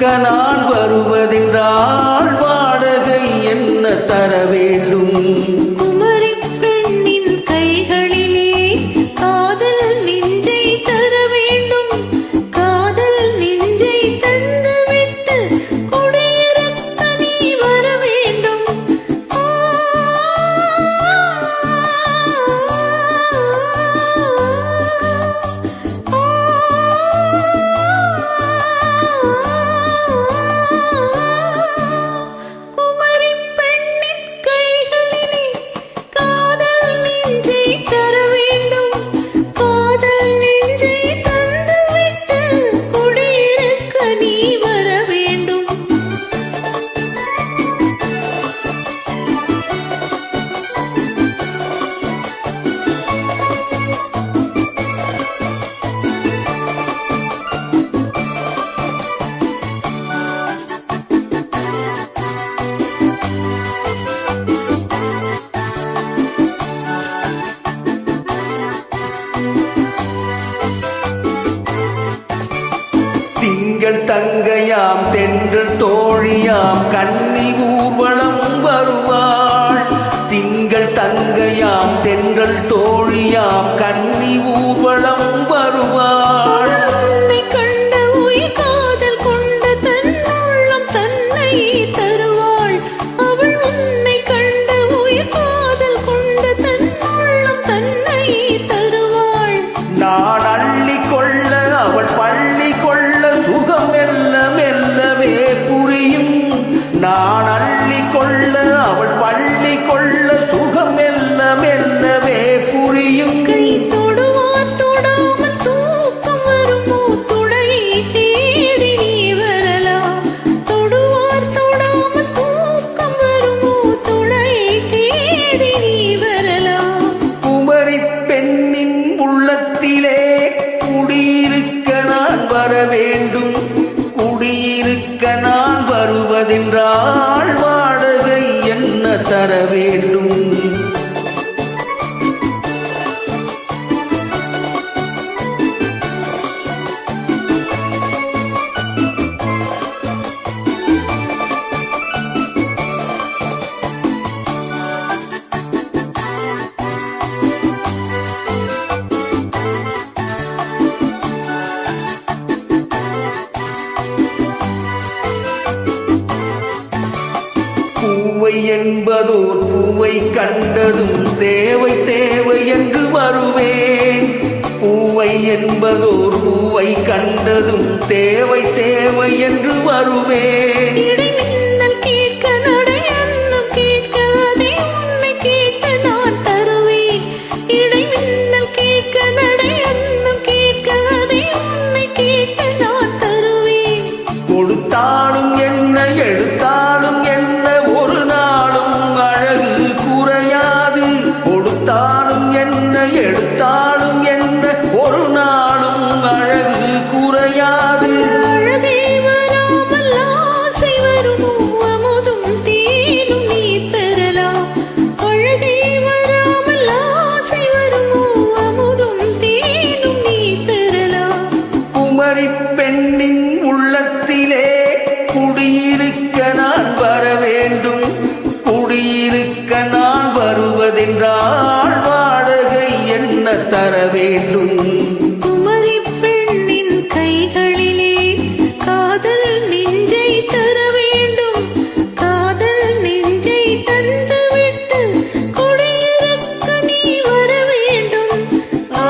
நான் வருவதென்றால் வாடகை என்ன தர வேண்டும்? குமரி பெண்ணின் கைகளிலே காதல் நெஞ்சை தர வேண்டும். காதல் நெஞ்சை தந்துவிட்டு குடியிருக்க நீ வர வேண்டும். திங்கள் தங்கையாம் தென்றல் தோழியாம் கன்னி ஊர்வலம் வருவாள். திங்கள் தங்கையாம் தென்றல் தோழியாம் கன்னி ஊர்வலம் வருவாள். உன்னை கண்ட உயிர் காதல் கொண்ட தன் உள்ளம் தன்னை தருவாள். அவள் உன்னை கண்ட உயிர் காதல் கொண்ட தன் உள்ளம் தன்னை தருவாள். நான் அள்ளி கொள்ள அவள் பள்ளி கொள்ள சுகம் மெல்ல மெல்லவே புரியும். நான் அள்ளி கொள்ள அவள் பள்ளி கொள்ள சுகம் மெல்ல மெல்லவே புரியும். கை தொடுவார் தொடாமல் தூக்கம் வருமோ? துணையை தேடி நீ வரலாம். தொடுவார் தொடாமல் தூக்கம் வருமோ? துணையை தேடி நீ வரலாம். குமரி பெண்ணின் உள்ளத்திலே குடியிருக்க நான் வர வேண்டும். குடியிருக்க நான் வருவதென்றால் வாடகை என்ன தர வேண்டும்? பூவை என்பதோர் பூவை கண்டதும் தேவை தேவை என்று வருவேன். பூவை என்பதோர் பூவை கண்டதும் தேவை தேவை என்று வருவேன். இடைமின்னல் கேட்க நடை அன்னம் கேட்க அதை உன்னை கேட்க நான் தருவேன். இடைமின்னல் கேட்க நடை அன்னம் கேட்க அதை உன்னை கேட்க நான் தருவேன். கொடுத்தாலும் என்ன எடுத்தாலும் என்ன ஒரு நாளும் அழகு குறையாது. கொடுத்தாலும் என்ன எடுத்தாலும் என்ன ஒரு நாளும் அழகு குறையாது. அழகே வராமல் ஆசை வருமோ? அமுதும் தேனும் நீ பெறலாம். அழகே வராமல் ஆசை வருமோ? அமுதும் தேனும் நீ பெறலாம். குமரி பெண்ணின் உள்ளத்திலே குடியிருக்க நான் வர வேண்டும். குடியிருக்க நான் வருவதென்றால் வாடகை என்ன தர வேண்டும்? குமரி பெண்ணின் கைகளிலே காதல் நெஞ்சை தர வேண்டும். காதல் நெஞ்சை தந்துவிட்டு குடியிருக்க நீ வர வேண்டும். ஆ